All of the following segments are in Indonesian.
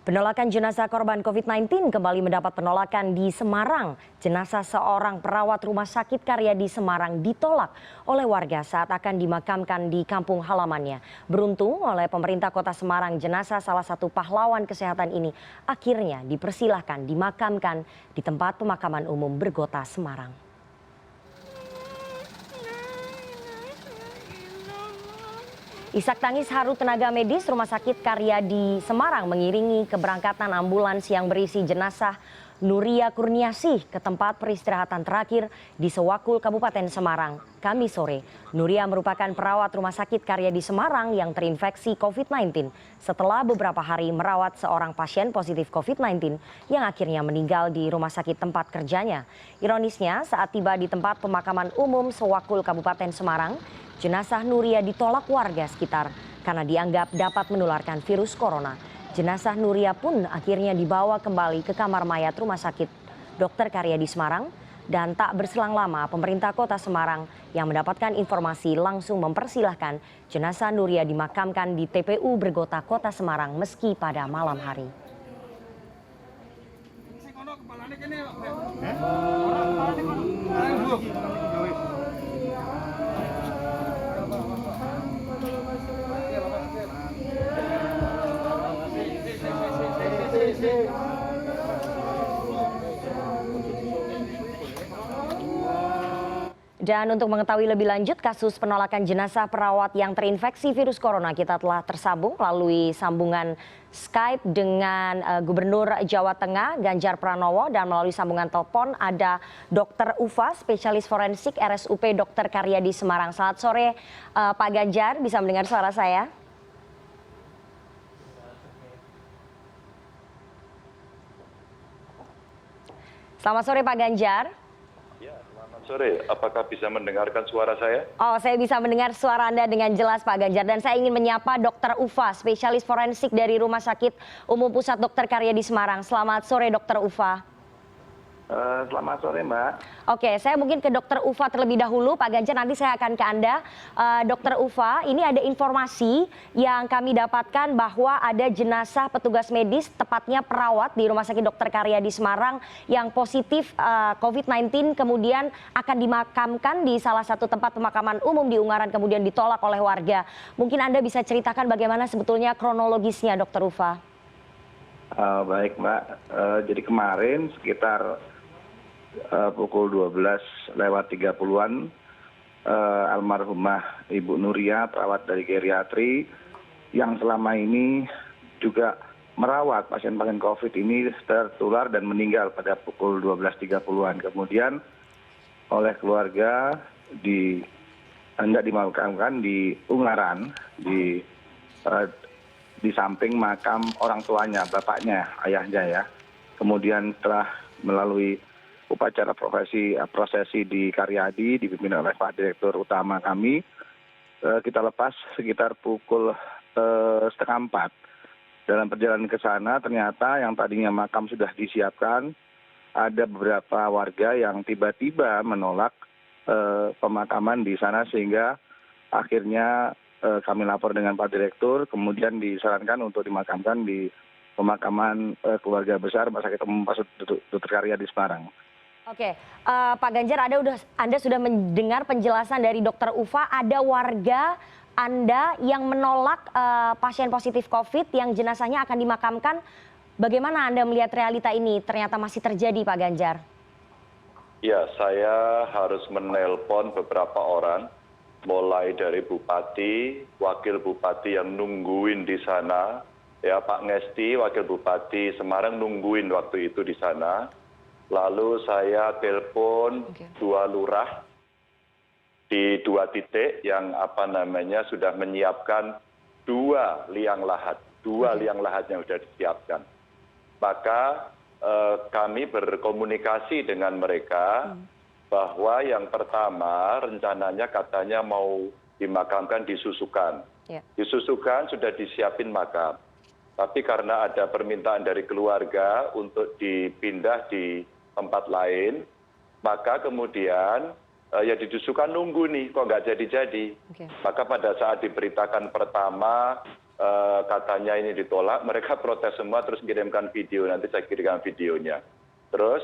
Penolakan jenazah korban COVID-19 kembali mendapat penolakan di Semarang. Jenazah seorang perawat rumah sakit Karyadi Semarang ditolak oleh warga saat akan dimakamkan di kampung halamannya. Beruntung oleh pemerintah kota Semarang, jenazah salah satu pahlawan kesehatan ini akhirnya dipersilahkan dimakamkan di tempat pemakaman umum Bergota, Semarang. Isak tangis haru tenaga medis Rumah Sakit Karyadi Semarang mengiringi keberangkatan ambulans yang berisi jenazah Nuria Kurniasih ke tempat peristirahatan terakhir di Sewakul, Kabupaten Semarang, Kamis sore. Nuria merupakan perawat Rumah Sakit Karyadi Semarang yang terinfeksi COVID-19 setelah beberapa hari merawat seorang pasien positif COVID-19 yang akhirnya meninggal di rumah sakit tempat kerjanya. Ironisnya, saat tiba di tempat pemakaman umum Sewakul, Kabupaten Semarang, jenazah Nuria ditolak warga sekitar karena dianggap dapat menularkan virus corona. Jenazah Nuria pun akhirnya dibawa kembali ke kamar mayat Rumah Sakit Dr. Karyadi Semarang dan tak berselang lama pemerintah kota Semarang yang mendapatkan informasi langsung mempersilahkan jenazah Nuria dimakamkan di TPU Bergota Kota Semarang meski pada malam hari. Dan untuk mengetahui lebih lanjut kasus penolakan jenazah perawat yang terinfeksi virus corona, kita telah tersambung melalui sambungan Skype dengan Gubernur Jawa Tengah Ganjar Pranowo, dan melalui sambungan telepon ada Dr. Ufa, spesialis forensik RSUP Dr. Karyadi Semarang. Selamat sore Pak Ganjar, bisa mendengar suara saya? Selamat sore Pak Ganjar. Ya, selamat sore. Apakah bisa mendengarkan suara saya? Oh, saya bisa mendengar suara Anda dengan jelas Pak Ganjar. Dan saya ingin menyapa Dr. Ufa, spesialis forensik dari Rumah Sakit Umum Pusat Dr. Karyadi Semarang. Selamat sore Dr. Ufa. Selamat sore Mbak. Oke, saya mungkin ke Dr. Ufa terlebih dahulu. Pak Ganjar, nanti saya akan ke Anda. Dr. Ufa, ini ada informasi yang kami dapatkan bahwa ada jenazah petugas medis, tepatnya perawat di Rumah Sakit Dr. Karyadi Semarang yang positif COVID-19, kemudian akan dimakamkan di salah satu tempat pemakaman umum di Ungaran, kemudian ditolak oleh warga. Mungkin Anda bisa ceritakan bagaimana sebetulnya kronologisnya, Dr. Ufa. Baik Mbak, jadi kemarin sekitar pukul 12:30-an almarhumah Ibu Nuria, perawat dari geriatri yang selama ini juga merawat pasien-pasien COVID ini, tertular dan meninggal pada pukul 12:30-an. Kemudian oleh keluarga hendak dimakamkan di Ungaran, di samping makam orang tuanya, bapaknya, ayahnya ya. Kemudian setelah melalui upacara prosesi di Karyadi dipimpin oleh Pak Direktur Utama kami, kita lepas sekitar pukul 3:30. Dalam perjalanan ke sana ternyata yang tadinya makam sudah disiapkan, ada beberapa warga yang tiba-tiba menolak pemakaman di sana, sehingga akhirnya kami lapor dengan Pak Direktur, kemudian disarankan untuk dimakamkan di pemakaman keluarga besar Rumah Sakit Umum Dr. Karyadi Semarang. Oke, Pak Ganjar, Anda sudah mendengar penjelasan dari Dr. Ufa. Ada warga Anda yang menolak pasien positif COVID yang jenazahnya akan dimakamkan. Bagaimana Anda melihat realita ini ternyata masih terjadi, Pak Ganjar? Ya, saya harus menelpon beberapa orang, mulai dari Bupati, Wakil Bupati yang nungguin di sana, ya Pak Ngesti, Wakil Bupati Semarang nungguin waktu itu di sana. Lalu saya telepon 2 lurah di 2 titik yang sudah menyiapkan 2 liang lahat. 2 liang lahatnya sudah disiapkan. Maka kami berkomunikasi dengan mereka bahwa yang pertama rencananya katanya mau dimakamkan di Susukan. Di Susukan sudah disiapin makam. Tapi karena ada permintaan dari keluarga untuk dipindah di tempat lain, maka kemudian ya di Susukan nunggu nih, kok nggak jadi-jadi. Maka pada saat diberitakan pertama katanya ini ditolak, mereka protes semua terus kirimkan video, nanti saya kirimkan videonya. Terus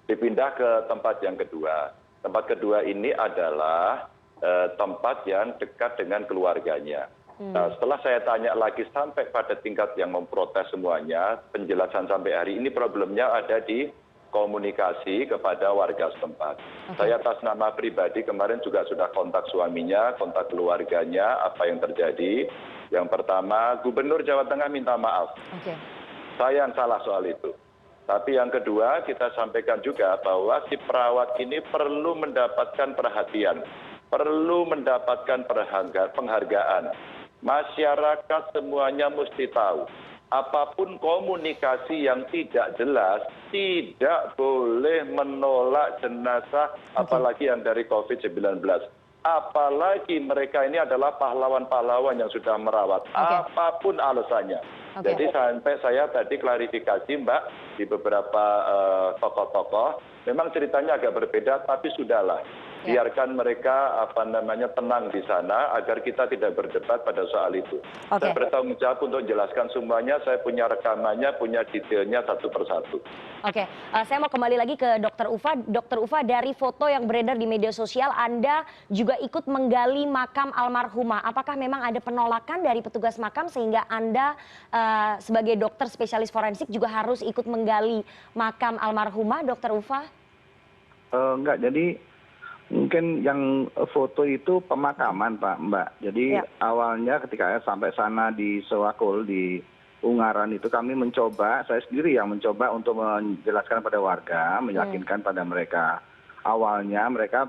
dipindah ke tempat yang kedua. Tempat kedua ini adalah tempat yang dekat dengan keluarganya. Nah, setelah saya tanya lagi sampai pada tingkat yang memprotes semuanya, penjelasan sampai hari ini problemnya ada di komunikasi kepada warga setempat. Saya atas nama pribadi kemarin juga sudah kontak suaminya, kontak keluarganya, apa yang terjadi. Yang pertama, Gubernur Jawa Tengah minta maaf. Saya yang salah soal itu. Tapi yang kedua, kita sampaikan juga bahwa si perawat ini perlu mendapatkan perhatian, perlu mendapatkan penghargaan. Masyarakat semuanya mesti tahu, apapun komunikasi yang tidak jelas, tidak boleh menolak jenazah, apalagi yang dari COVID-19. Apalagi mereka ini adalah pahlawan-pahlawan yang sudah merawat, apapun alasannya. Jadi sampai saya tadi klarifikasi Mbak di beberapa tokoh-tokoh, memang ceritanya agak berbeda, tapi sudahlah. Biarkan mereka tenang di sana agar kita tidak berdebat pada soal itu. Saya bertanggung jawab untuk menjelaskan semuanya, saya punya rekamannya, punya detailnya satu persatu. Oke, saya mau kembali lagi ke Dr. Ufa. Dr. Ufa, dari foto yang beredar di media sosial, Anda juga ikut menggali makam almarhumah. Apakah memang ada penolakan dari petugas makam sehingga Anda sebagai dokter spesialis forensik juga harus ikut menggali makam almarhumah, Dr. Ufa? Enggak, jadi mungkin yang foto itu pemakaman Mbak. Jadi awalnya ketika saya sampai sana di Sewakul, di Ungaran itu kami mencoba, saya sendiri yang mencoba untuk menjelaskan pada warga, meyakinkan pada mereka. Awalnya mereka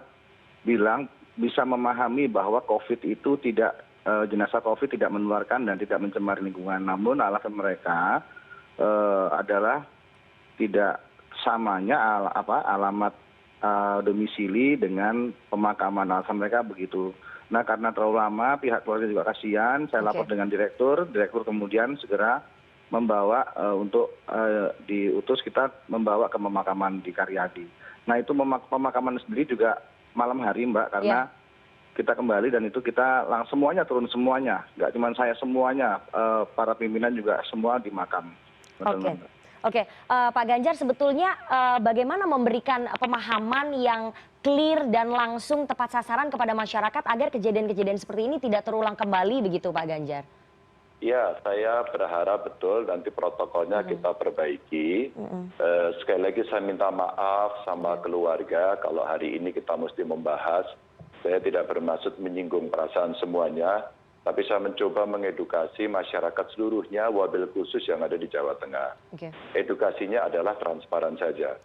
bilang bisa memahami bahwa COVID itu tidak, jenazah COVID tidak menularkan dan tidak mencemari lingkungan. Namun alasan mereka adalah tidak samanya alamat domisili dengan pemakaman, alasan mereka begitu. Nah, karena terlalu lama pihak keluarga juga kasihan, saya lapor dengan direktur kemudian segera membawa untuk diutus kita membawa ke pemakaman di Karyadi. Nah, itu pemakaman sendiri juga malam hari Mbak, karena kita kembali dan itu kita langsung semuanya turun semuanya, nggak cuma saya, semuanya para pimpinan juga semua di makam. Oke, Pak Ganjar, sebetulnya bagaimana memberikan pemahaman yang clear dan langsung tepat sasaran kepada masyarakat agar kejadian-kejadian seperti ini tidak terulang kembali begitu Pak Ganjar? Ya, saya berharap betul nanti protokolnya kita perbaiki. Sekali lagi saya minta maaf sama keluarga kalau hari ini kita mesti membahas. Saya tidak bermaksud menyinggung perasaan semuanya, tapi saya mencoba mengedukasi masyarakat seluruhnya, wabil khusus yang ada di Jawa Tengah. Edukasinya adalah transparan saja.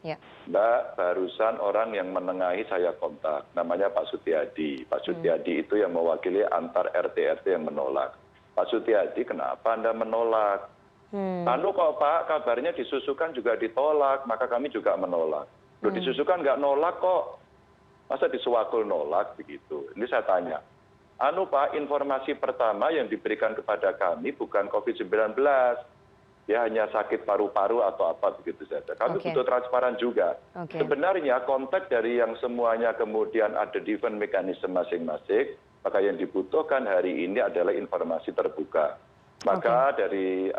Mbak, barusan orang yang menengahi saya kontak, namanya Pak Sutiadi. Pak Sutiadi itu yang mewakili antar RT-RT yang menolak. Pak Sutiadi, kenapa Anda menolak? Anu kok Pak, kabarnya disusukan juga ditolak, maka kami juga menolak. Loh, disusukan nggak nolak kok, masa di Sewakul nolak begitu? Ini saya tanya. Anu Pak, informasi pertama yang diberikan kepada kami bukan COVID-19. Ya hanya sakit paru-paru atau apa begitu saja. Kami butuh transparan juga. Sebenarnya konteks dari yang semuanya kemudian ada different mekanisme masing-masing, maka yang dibutuhkan hari ini adalah informasi terbuka. Maka dari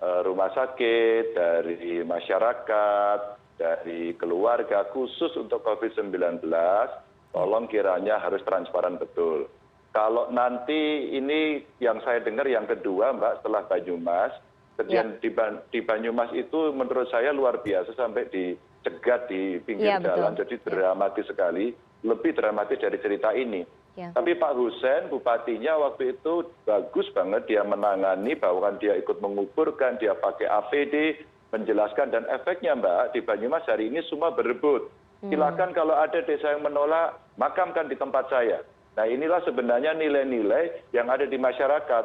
rumah sakit, dari masyarakat, dari keluarga khusus untuk COVID-19, tolong kiranya harus transparan betul. Kalau nanti ini yang saya dengar yang kedua Mbak setelah Banyumas, kejadian di Banyumas itu menurut saya luar biasa sampai dicegat di pinggir jalan, jadi dramatis sekali, lebih dramatis dari cerita ini. Tapi Pak Hussein, bupatinya waktu itu bagus banget dia menangani, bahwa dia ikut menguburkan, dia pakai APD, menjelaskan, dan efeknya Mbak di Banyumas hari ini semua berebut. Silakan kalau ada desa yang menolak, makamkan di tempat saya. Nah inilah sebenarnya nilai-nilai yang ada di masyarakat.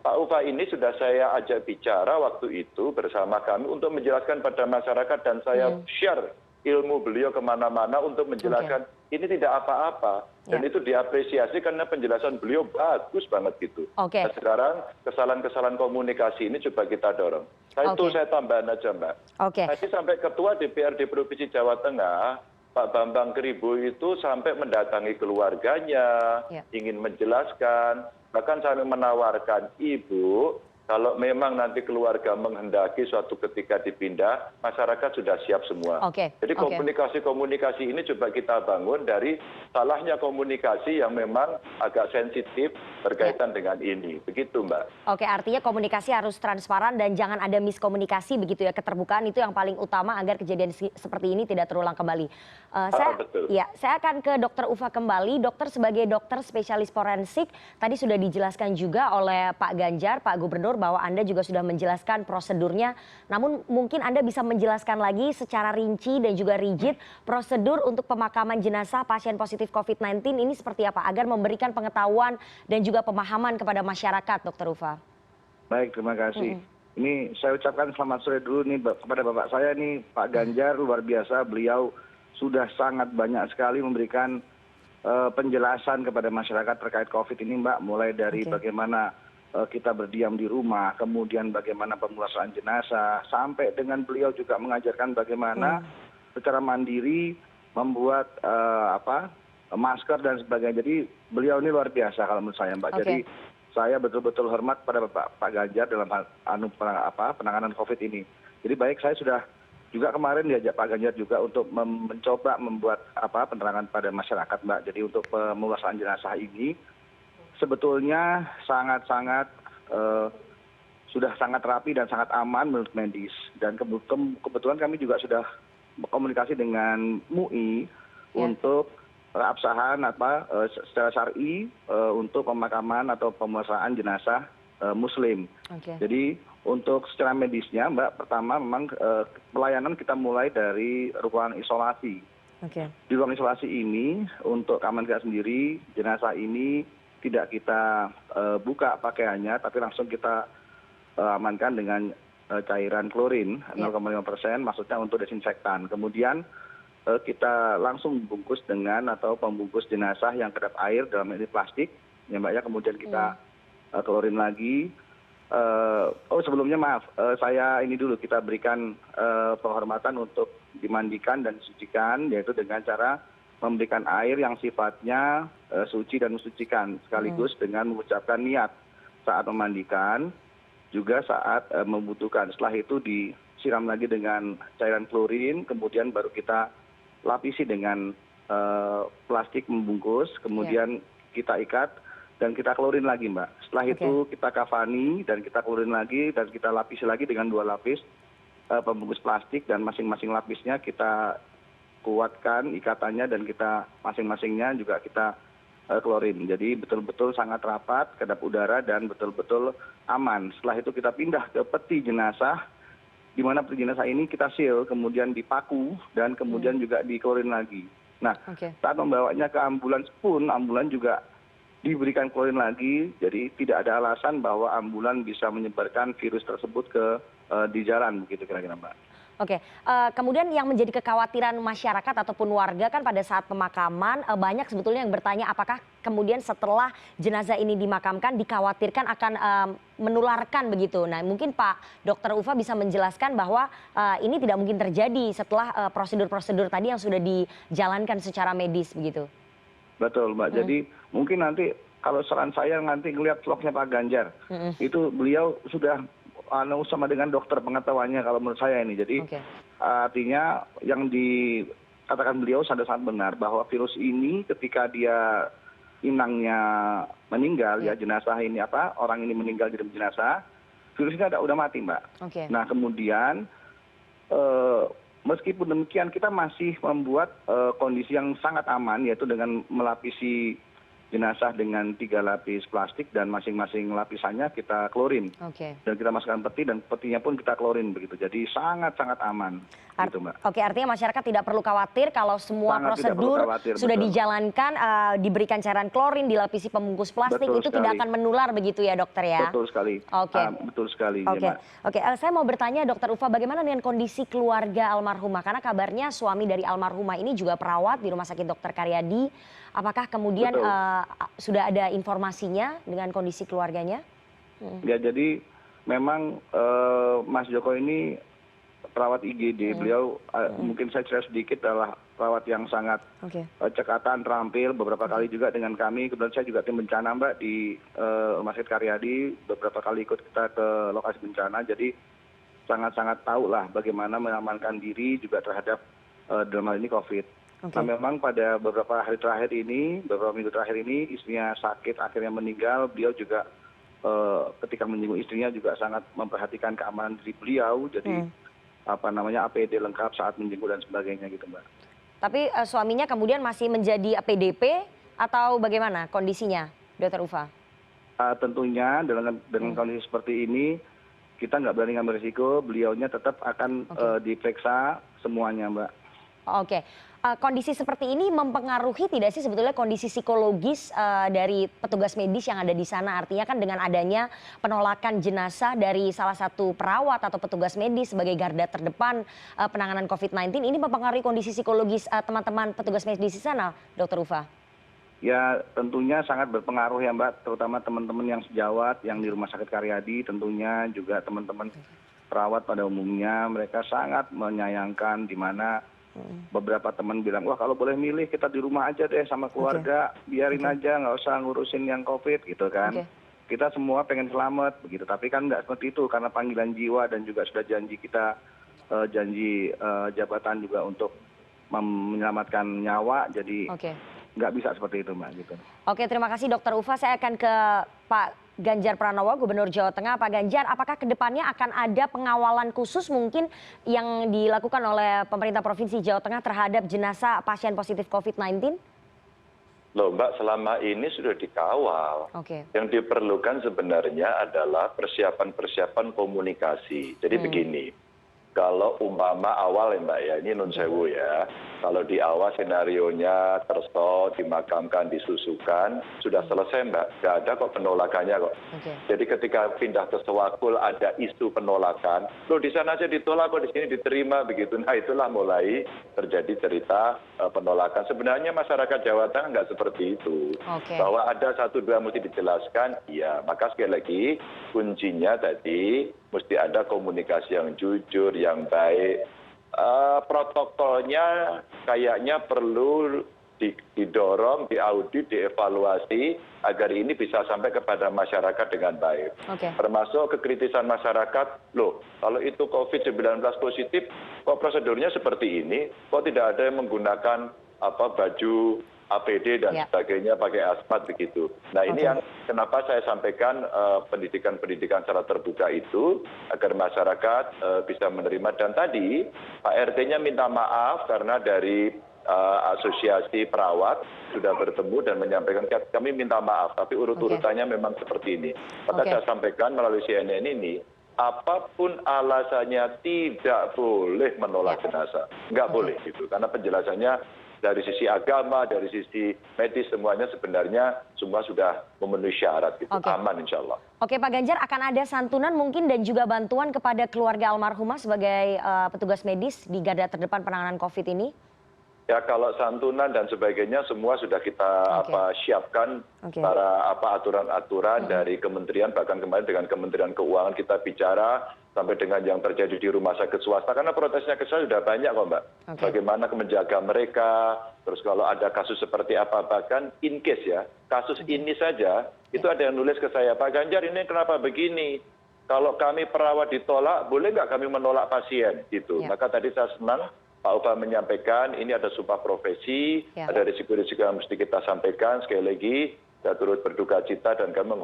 Pak Ufa ini sudah saya ajak bicara waktu itu bersama kami untuk menjelaskan pada masyarakat, dan saya share ilmu beliau kemana-mana untuk menjelaskan ini tidak apa-apa. Dan itu diapresiasi karena penjelasan beliau bagus banget gitu. Nah, sekarang kesalahan-kesalahan komunikasi ini coba kita dorong. Itu saya tambahan aja Mbak. Tadi sampai Ketua DPRD Provinsi Jawa Tengah, Pak Bambang Kribo itu sampai mendatangi keluarganya, ingin menjelaskan. Bahkan kami menawarkan, Ibu, kalau memang nanti keluarga menghendaki suatu ketika dipindah, masyarakat sudah siap semua. Oke, Jadi oke. komunikasi ini coba kita bangun dari salahnya komunikasi yang memang agak sensitif berkaitan dengan ini. Begitu, Mbak. Oke, artinya komunikasi harus transparan dan jangan ada miskomunikasi begitu ya. Keterbukaan itu yang paling utama agar kejadian seperti ini tidak terulang kembali. Betul. Saya akan ke Dokter Ufa kembali. Dokter, sebagai dokter spesialis forensik, tadi sudah dijelaskan juga oleh Pak Ganjar, Pak Gubernur, bahwa Anda juga sudah menjelaskan prosedurnya. Namun mungkin Anda bisa menjelaskan lagi secara rinci dan juga rigid prosedur untuk pemakaman jenazah pasien positif COVID-19 ini seperti apa agar memberikan pengetahuan dan juga pemahaman kepada masyarakat, Dokter Ufa. Baik, terima kasih. Ini saya ucapkan selamat sore dulu nih kepada Bapak saya nih, Pak Ganjar, luar biasa. Beliau sudah sangat banyak sekali memberikan penjelasan kepada masyarakat terkait COVID ini, Mbak. Mulai dari bagaimana kita berdiam di rumah, kemudian bagaimana pemulasaran jenazah, sampai dengan beliau juga mengajarkan bagaimana secara mandiri membuat masker dan sebagainya. Jadi beliau ini luar biasa kalau menurut saya, Mbak. Jadi saya betul-betul hormat pada Pak Ganjar dalam penanganan COVID ini. Jadi baik, saya sudah juga kemarin diajak Pak Ganjar juga untuk mencoba membuat penerangan pada masyarakat, Mbak. Jadi untuk pemulasaran jenazah ini sebetulnya sudah sangat rapi dan sangat aman menurut medis. Dan kebetulan kami juga sudah komunikasi dengan MUI untuk absahan secara syar'i untuk pemakaman atau pemulasaan jenazah Muslim. Jadi untuk secara medisnya, Mbak, pertama memang pelayanan kita mulai dari ruangan isolasi. Di ruang isolasi ini untuk kamar kita sendiri, jenazah ini tidak kita buka pakaiannya, tapi langsung kita amankan dengan cairan klorin 0,5%, maksudnya untuk desinfektan. Kemudian kita langsung bungkus dengan atau pembungkus jenazah yang kedap air dalam ini plastik, ya Mbak ya. Kemudian kita klorin lagi. Sebelumnya maaf, saya ini dulu kita berikan penghormatan untuk dimandikan dan disucikan, yaitu dengan cara memberikan air yang sifatnya suci dan mensucikan, sekaligus dengan mengucapkan niat saat memandikan, juga saat membutuhkan. Setelah itu disiram lagi dengan cairan klorin, kemudian baru kita lapisi dengan plastik membungkus, kemudian kita ikat dan kita klorin lagi, Mbak. Setelah itu kita kafani dan kita klorin lagi dan kita lapisi lagi dengan 2 lapis pembungkus plastik, dan masing-masing lapisnya kita kuatkan ikatannya dan kita masing-masingnya juga kita klorin. Jadi betul-betul sangat rapat, kedap udara dan betul-betul aman. Setelah itu kita pindah ke peti jenazah, di mana peti jenazah ini kita seal, kemudian dipaku dan kemudian juga diklorin lagi. Nah, saat membawanya ke ambulans pun, ambulans juga diberikan klorin lagi. Jadi tidak ada alasan bahwa ambulans bisa menyebarkan virus tersebut di jalan, begitu kira-kira, Mbak. Kemudian yang menjadi kekhawatiran masyarakat ataupun warga kan pada saat pemakaman, banyak sebetulnya yang bertanya apakah kemudian setelah jenazah ini dimakamkan dikhawatirkan akan menularkan begitu. Nah, mungkin Pak Dr. Ufa bisa menjelaskan bahwa ini tidak mungkin terjadi setelah prosedur-prosedur tadi yang sudah dijalankan secara medis begitu. Betul, Mbak. Jadi mungkin nanti kalau saran saya nanti ngelihat vlognya Pak Ganjar, itu beliau sudah sama dengan dokter pengetahuannya kalau menurut saya ini. Jadi artinya yang dikatakan beliau sangat benar bahwa virus ini ketika dia inangnya meninggal, ya jenazah ini orang ini meninggal di dalam jenazah, virus ini udah mati, Mbak. Nah, kemudian meskipun demikian kita masih membuat kondisi yang sangat aman, yaitu dengan melapisi jenazah dengan 3 lapis plastik dan masing-masing lapisannya kita klorin. Dan kita masukkan peti dan petinya pun kita klorin begitu. Jadi sangat-sangat aman. Gitu, Mbak. Artinya masyarakat tidak perlu khawatir kalau semua prosedur sudah dijalankan, diberikan cairan klorin, dilapisi pembungkus plastik, itu tidak akan menular begitu ya, Dokter ya? Betul sekali. Betul sekali. Saya mau bertanya, Dokter Ufa, bagaimana dengan kondisi keluarga almarhumah? Karena kabarnya suami dari almarhumah ini juga perawat di Rumah Sakit Dr. Karyadi. Apakah kemudian sudah ada informasinya dengan kondisi keluarganya? Ya, jadi memang Mas Joko ini perawat IGD. Beliau mungkin saya cerita sedikit adalah perawat yang sangat cekatan, terampil, beberapa kali juga dengan kami. Kemudian saya juga tim bencana Mbak di Rumah Sakit Karyadi, beberapa kali ikut kita ke lokasi bencana. Jadi sangat-sangat tahu lah bagaimana mengamankan diri juga terhadap dalam hal ini COVID. Nah memang pada beberapa hari terakhir ini, beberapa minggu terakhir ini istrinya sakit akhirnya meninggal. Beliau juga ketika menyinggung istrinya juga sangat memperhatikan keamanan diri beliau. Jadi APD lengkap saat menjenguk dan sebagainya gitu Mbak. Tapi suaminya kemudian masih menjadi PDP atau bagaimana kondisinya, Dr. Ufa? Tentunya dengan kondisi seperti ini kita nggak berani ngambil risiko, beliaunya tetap akan diperiksa semuanya Mbak. Oke. Kondisi seperti ini mempengaruhi tidak sih sebetulnya kondisi psikologis dari petugas medis yang ada di sana? Artinya kan dengan adanya penolakan jenazah dari salah satu perawat atau petugas medis sebagai garda terdepan penanganan COVID-19, ini mempengaruhi kondisi psikologis teman-teman petugas medis di sana, Dr. Ufa? Ya tentunya sangat berpengaruh ya Mbak, terutama teman-teman yang sejawat yang di Rumah Sakit Karyadi, tentunya juga teman-teman perawat pada umumnya mereka sangat menyayangkan di mana beberapa teman bilang, wah kalau boleh milih kita di rumah aja deh sama keluarga, biarin aja nggak usah ngurusin yang COVID gitu kan. Kita semua pengen selamat begitu, tapi kan nggak seperti itu karena panggilan jiwa dan juga sudah janji kita, janji jabatan juga untuk menyelamatkan nyawa, jadi nggak bisa seperti itu Mbak gitu. Oke, terima kasih Dr. Ufa. Saya akan ke Pak Ganjar Pranowo, Gubernur Jawa Tengah. Pak Ganjar, apakah kedepannya akan ada pengawalan khusus mungkin yang dilakukan oleh pemerintah Provinsi Jawa Tengah terhadap jenazah pasien positif COVID-19? Loh Mbak, selama ini sudah dikawal. Yang diperlukan sebenarnya adalah persiapan-persiapan komunikasi. Jadi begini, kalau umpama awal ya Mbak ya, ini nun sewu ya, kalau di awal senarionya terstol, dimakamkan, disusukan, sudah selesai Mbak, nggak ada kok penolakannya kok. Jadi ketika pindah ke Sewakul ada isu penolakan, loh di sana aja ditolak kok di sini diterima begitu. Nah itulah mulai terjadi cerita penolakan. Sebenarnya masyarakat Jawa Tengah nggak seperti itu. Bahwa ada satu dua mesti dijelaskan, iya. Maka sekali lagi kuncinya tadi mesti ada komunikasi yang jujur, yang baik. Protokolnya kayaknya perlu didorong, diaudit, dievaluasi agar ini bisa sampai kepada masyarakat dengan baik. Termasuk kekritisan masyarakat, loh kalau itu COVID-19 positif kok prosedurnya seperti ini, kok tidak ada yang menggunakan baju APD dan sebagainya pakai asmat begitu. Nah ini yang kenapa saya sampaikan pendidikan-pendidikan secara terbuka itu agar masyarakat bisa menerima. Dan tadi Pak RT-nya minta maaf karena dari asosiasi perawat sudah bertemu dan menyampaikan kami minta maaf, tapi urut-urutannya memang seperti ini. Maka saya sampaikan melalui CNN ini, apapun alasannya tidak boleh menolak jenazah, nggak boleh gitu, karena penjelasannya dari sisi agama, dari sisi medis semuanya sebenarnya semua sudah memenuhi syarat gitu, aman insya Allah. Oke Pak Ganjar, akan ada santunan mungkin dan juga bantuan kepada keluarga almarhumah sebagai petugas medis di garda terdepan penanganan COVID ini? Ya kalau santunan dan sebagainya semua sudah kita siapkan para aturan-aturan dari kementerian, bahkan kemarin dengan Kementerian Keuangan kita bicara sampai dengan yang terjadi di rumah sakit swasta, karena protesnya ke saya sudah banyak kok Mbak. Bagaimana menjaga mereka, terus kalau ada kasus seperti apa, bahkan in case ya, kasus ini saja, itu ada yang nulis ke saya, Pak Ganjar ini kenapa begini? Kalau kami perawat ditolak, boleh nggak kami menolak pasien? Gitu. Maka tadi saya senang Pak Uba menyampaikan ini ada sumpah profesi, ada risiko-risiko yang mesti kita sampaikan. Sekali lagi, saya turut berduka cita dan kami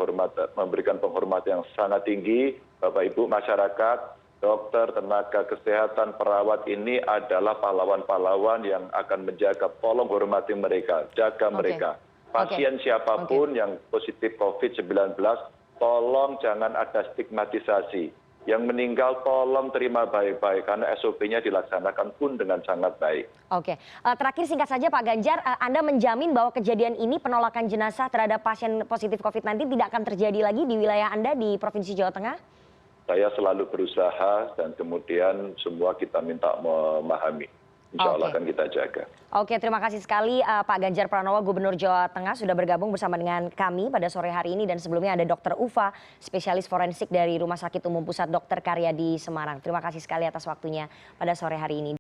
memberikan penghormatan yang sangat tinggi. Bapak Ibu masyarakat, dokter, tenaga kesehatan, perawat ini adalah pahlawan-pahlawan yang akan menjaga, tolong hormati mereka, jaga mereka. Pasien siapapun yang positif COVID-19, tolong jangan ada stigmatisasi. Yang meninggal tolong terima baik-baik karena SOP-nya dilaksanakan pun dengan sangat baik. Terakhir singkat saja Pak Ganjar, Anda menjamin bahwa kejadian ini penolakan jenazah terhadap pasien positif COVID-19 tidak akan terjadi lagi di wilayah Anda di Provinsi Jawa Tengah? Saya selalu berusaha dan kemudian semua kita minta memahami. Insya Allah akan kita jaga. Terima kasih sekali Pak Ganjar Pranowo, Gubernur Jawa Tengah sudah bergabung bersama dengan kami pada sore hari ini. Dan sebelumnya ada Dr. Ufa, spesialis forensik dari Rumah Sakit Umum Pusat Dr. Karyadi Semarang. Terima kasih sekali atas waktunya pada sore hari ini.